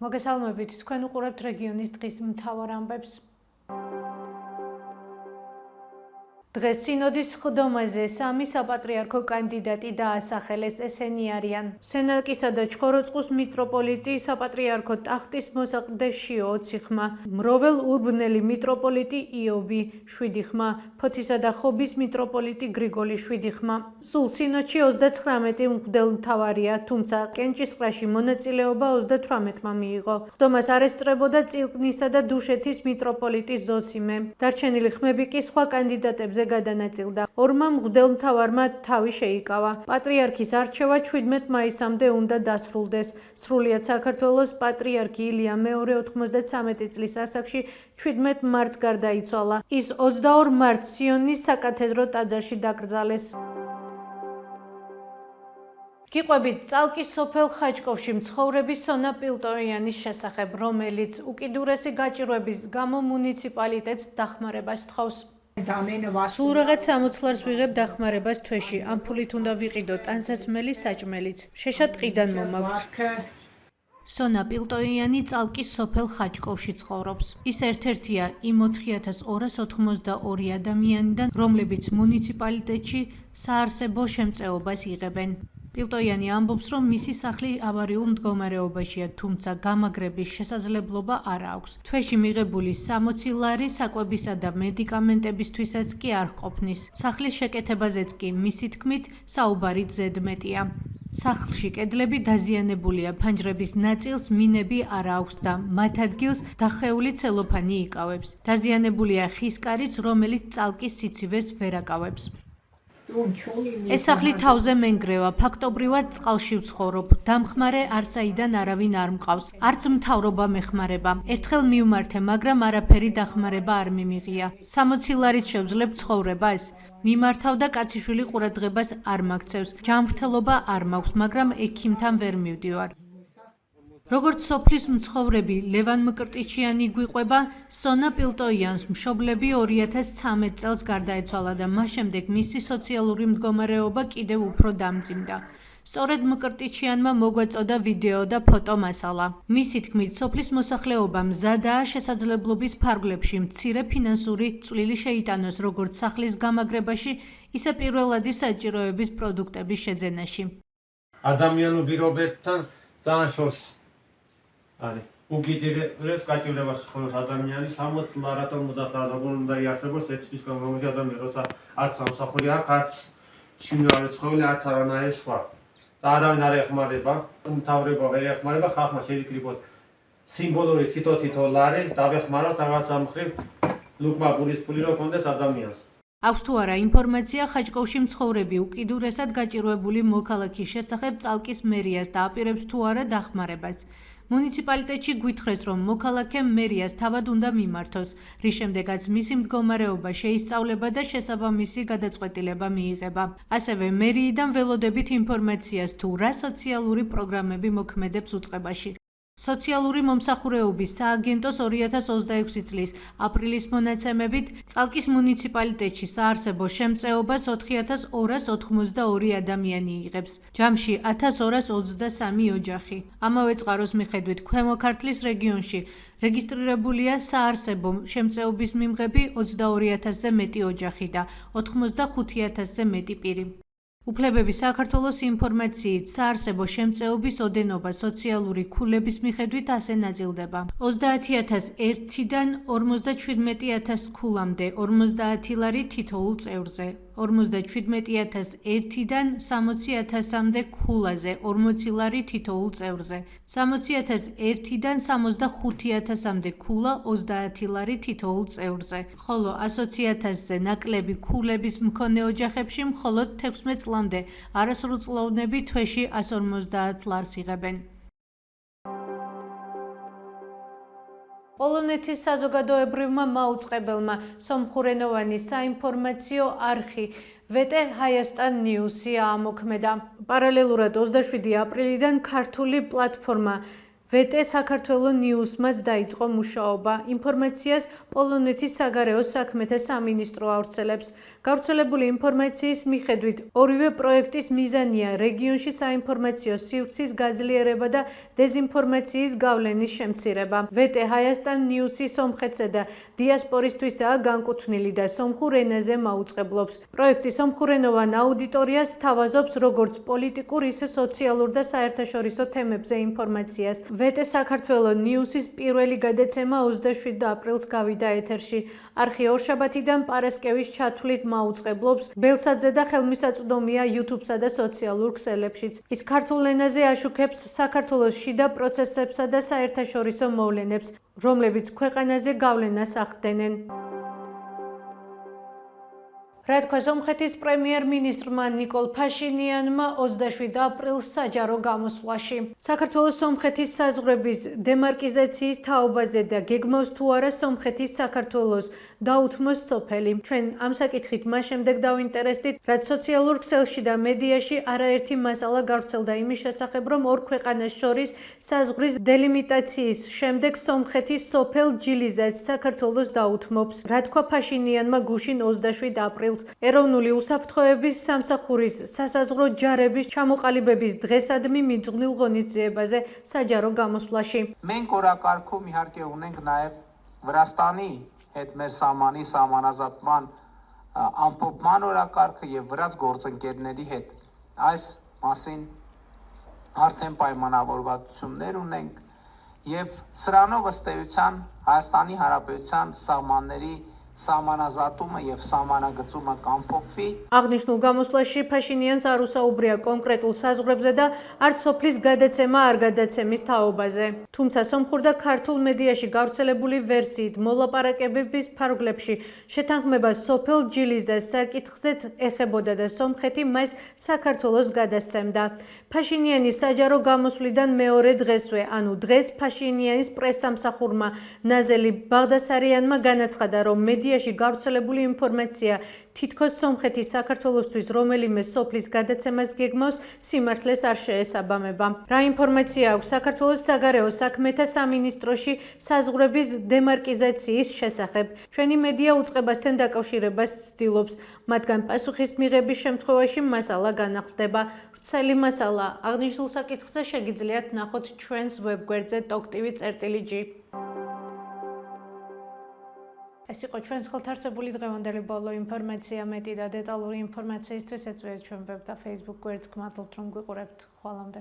მოგესალმებით, თქვენ უყურებთ რეგიონის დღის მთავარ ამბებს. დღეს სინოდის ხდომაზე სამი საპატრიარქო კანდიდატი დაასახელეს. ესენი არიან: სენაკისა და ჩხოროწყუს მიტროპოლიტი, საპატრიარქო ტახტის მოსაყდე შიო 20 ხმა, მროվել ურბნელი მიტროპოლიტი იობი 7 ხმა, ფოთისა და ხობის მიტროპოლიტი გრიგოლი 7 ხმა. სულ სინოდში 39 მღვდელმთავარია, თუმცა კენჭისყრაში მონაწილეობა 38-მა მიიღო. ხდომას არ ესწრებოდა წილკნისა და დუშეთის მიტროპოლიტი ზოსიმე. დარჩენილი ხმები კი სხვა კანდიდატებზე გადანაწილდა. ორმა მღვდელმთავარმა თავი შეიკავა. პატრიარქის არჩევა 17 მაისამდე უნდა დასრულდეს. სრულიად საქართველოს პატრიარქი ილია მეორე 93 წლის ასაკში 17 მარტს გარდაიცვალა. ის 22 მარტს სიონის საკათედრო ტაძარში დაკრძალეს. გიყვებით წალკის სოფელ ხაჭკოვში მცხოვრები სონა პილტოიანის შესახებ, რომელიც უკიდურესი გაჭირვების გამო მუნიციპალიტეტს დახმარებას თხოვს. სულ რაღაც 60 ლარს ვიღებ დახმარებას თვეში. ამ ფულით უნდა ვიყიდო ტანსაცმელი საჭმელიც. შეშა ტყიდან მომაქვს. სონა პილტოიანი წალკის სოფელ ხაჭკოვში ცხოვრობს. ის ერთ-ერთია იმ 4282 ადამიანიდან, რომლებიც მუნიციპალიტეტში საარსებო შემწეობას იღებენ. პილტოიანი ამბობს, რომ მისი სახლი ავარიულ მდგომარეობაშია, თუმცა გამაგრების შესაძლებლობა არ აქვს. თვეში მიღებული 60 ლარი საკვებისა და მედიკამენტებისთვისაც კი არ ყოფნის. სახლის შეკეთებაზეც კი მისი თქმით საუბარი ზედმეტია. სახლში კედლები დაზიანებულია, ფანჯრების ნაწილს მინები არ აქვს და მათ ადგილს დახეული ცელოფანი იკავებს. დაზიანებულია ხის კარიც, რომელიც წალკის სიცივეს ვერ აკავებს. ეს სახლი თავზე მენგრევა, ფაქტობრივად წყალში ვცხოვრობ. დამხმარე არსაიდან არავინ არ მყავს. არც მთავრობა მეხმარება. ერთხელ მივმართე, მაგრამ არაფერი დახმარება არ მიმიღია. 60 ლარით შევძლებ ცხოვრებას? მიმართავ და კაციშვილი ყურადღებას არ მაქცევს. ჯანმრთელობა არ მაქვს, მაგრამ ექიმთან ვერ მივდივარ. როგორც სოფლის მცხოვრები ლევან მკრტიჩიანი გვიყვება, სონა პილტოიანს მშობლები 2013 წელს გარდაეცვალა და მას შემდეგ მისი სოციალური მდგომარეობა კიდევ უფრო დამძიმდა. სწორედ მკრტიჩიანმა მოგვაწოდა ვიდეო და ფოტო მასალა. მისი თქმით, სოფლის მოსახლეობა მზადაა შესაძლებლობის ფარგლებში მცირე ფინანსური წვლილი შეიტანოს როგორც სახლის გამაგრებაში, ისე პირველადი საჭიროების პროდუქტების შეძენაში. ადამიანურ პირობებთან ძალიან შორს არის. უკიდურეს გაჭირვებას ხმობს ადამიანი 60 ლარათო მოდახარ როგორ უნდა იარსებოს ეცის გამომჟი ადამიანი როცა არც სამსახური აქვს, არც შინაური ცხოველი, არც არანაირი სხვა. და არავინ არ ეხმარება, მთავრობა ვერ ეხმარება, ხალხმა შეიძლება სიმბოლური თითო ლარი დავეხმაროთ რაღაც ამ მხრივ ლუკმა პულის ფული რო კონდეს ადამიანს. აქვს თუ არა ინფორმაცია ხაჭკოვში მცხოვრები უკიდურესად გაჭირვებული მოქალაქის შესახებ წალკის მერიას და აპირებს თუ არა დახმარებას. მუნიციპალიტეტში გვითხრეს, რომ მოქალაქემ მერიას თავად უნდა მიმართოს, რის შემდეგაც მისი მდგომარეობა შეისწავლება და შესაბამისი გადაწყვეტილება მიიღება. ასევე მერიიდან ველოდებით ინფორმაციას თუ რა სოციალური პროგრამები მოქმედებს უწყებაში. სოციალური მომსახურეობის სააგენტოს 2026 წლის აპრილის მონაცემებით წალკის მუნიციპალიტეტში საარსებო შემწეობას 4282 ადამიანი იღებს. ჯამში 1223 ოჯახი. ამავე წყაროს მიხედვით ქვემო ქართლის რეგიონში რეგისტრირებულია საარსებო შემწეობის მიმღები 22000-ზე მეტი ოჯახი და 85000-ზე მეტი პირი. უფლებები საქართველოს ინფორმაციით საარსებო შემწეობის ოდენობა სოციალური ქულების მიხედვით ასე ნაწილდება. 30001-დან 47000 ქულამდე 50 ლარი თითოეულ წევრზე. 47001-დან 60000-მდე ქულაზე 40 ლარი თითოეულ წევრზე. 60001-დან 65000-მდე ქულა 30 ლარი თითოეულ წევრზე. ხოლო 100000-ზე ნაკლები ქულების მქონე ოჯახებში მხოლოდ 16 წლამდე არასრულწლოვნები თვეში 150 ლარს იღებენ. პოლონეთის საზოგადოებრივმა მაუწყებელმა სომხურენოვანი საინფორმაციო არხი VT Հայաստան News-ი ამოქმედა. პარალელურად 27 აპრილიდან ქართული პლატფორმა VT საქართველო News-მაც დაიწყო მუშაობა. ინფორმაციას პოლონეთის საგარეო საქმეთა სამინისტრო ავრცელებს. გავრცელებული ინფორმაციის მიხედვით, ორივე პროექტის მიზანია რეგიონში საინფორმაციო სივრცის გაძლიერება და დეზინფორმაციის გავლენის შემცირება. VT Հայաստան News-ი სომხეთსა და დიასპორისთვისაა განკუთვნილი და სომხურ ენაზე მაუწყებლობს. პროექტი სომხურენოვან აუდიტორიას სთავაზობს როგორც პოლიტიკურ, ისე სოციალურ და საერთაშორისო თემებზე ინფორმაციას. VT საქართველო News-ის პირველი გადაცემა 27 აპრილს გავიდა ეთერში. არხი ორშაბათიდან პარასკევის ჩათვლით მაუწყებლობს. ბელსაძე და ხელმისაწვდომია YouTube-სა და სოციალურ ქსელებშიც. ის ქართულ ენაზე აშუქებს საქართველოს შიდა პროცესებსა და საერთაშორისო მოვლენებს, რომლებიც ქვეყანაზე გავლენას ახდენენ. რა თქვა სომხეთის პრემიერ-მინისტრმა ნიკოლ ფაშინიანმა 27 აპრილს საჯარო გამოსვლაში. საქართველოს სომხეთის საზღვრების დემარკიზაციის თაობაზე და გეგმავს თუ არა სომხეთის საქართველოს დაუთმოს სოფელი. ჩვენ ამ საკითხით მას შემდეგ დავინტერესდით, რაც სოციალურ ქსელში და მედიაში არაერთი მასალა გავრცელდა იმის შესახებ, რომ ორ ქვეყანას შორის საზღვრის დელიმიტაციის შემდეგ სომხეთის სოფელ ჯილიზას საქართველოს დაუთმობს. რა თქვა ფაშინიანმა გუშინ 27 აპრილს. ეროვნული უსაფრთხოების სამსახურის სასაზღვრო ჯარების ჩამოყალიბების დღესადმი მიძღვნილ ღონისძიებაზე საჯარო გამოსვლაში. մենք օրակարգում իհարկե ունենք նաև Վրաստանի հետ մեր սահմանի սահմանազատման ամփոփման օրակարգը եւ վրաց գործընկերների հետ այս մասին արդեն պայմանավորվածություններ ունենք եւ սրանով ըստ էության Հայաստանի Հանրապետության սահմանների Սահմանազատումը եւ սահմանագծումը կամփոփվի. აღნიშნულ გამოსვლაში ფაშინიანს არ უსაუბრია კონკრეტულ საზღვრებზე და არც სოფლის გადაცემა არ გადაცემის თაობაზე. თუმცა სომხურ და ქართულ მედიაში გავრცელებული ვერსიით მოლაპარაკებების ფარგლებში შეთანხმება სოფელ ჯილიზას საკითხზეც ეხებოდა და სომხეთი მას საქართველოს გადასცემდა. ფაშინიანის საჯარო გამოსვლიდან მეორე დღესვე, ანუ დღეს ფაშინიანის პრესსამსახურმა ნაზელი ბაღდასარიანმა განაცხადა, რომ მედიაში გავრცელებული ინფორმაცია თითქოს სომხეთის საქართველოსთვის რომელიმე სოფლის გადაცემას გეგმავს სიმართლეს არ შეესაბამება. რა ინფორმაცია აქვს საქართველოს საგარეო საქმეთა სამინისტროში საზღვრების დემარკიზაციის შესახებ? ჩვენი მედია უწყებასთან დაკავშირებას ცდილობს, მათგან პასუხის მიღების შემთხვევაში მასალა განახლდება. ვრცელი მასალა აღნიშნულ საკითხზე შეგიძლიათ ნახოთ ჩვენს ვებგვერდზე tok.tv/g. ეს იყო ჩვენს ხელთარსებული დღევანდელი ბოლო ინფორმაცია. მეტი და დეტალური ინფორმაციისთვის ეწვიეთ ჩვენ ვებ და Facebook გვერდს. გმადლობთ რომ გვიყურებთ. ხვალამდე.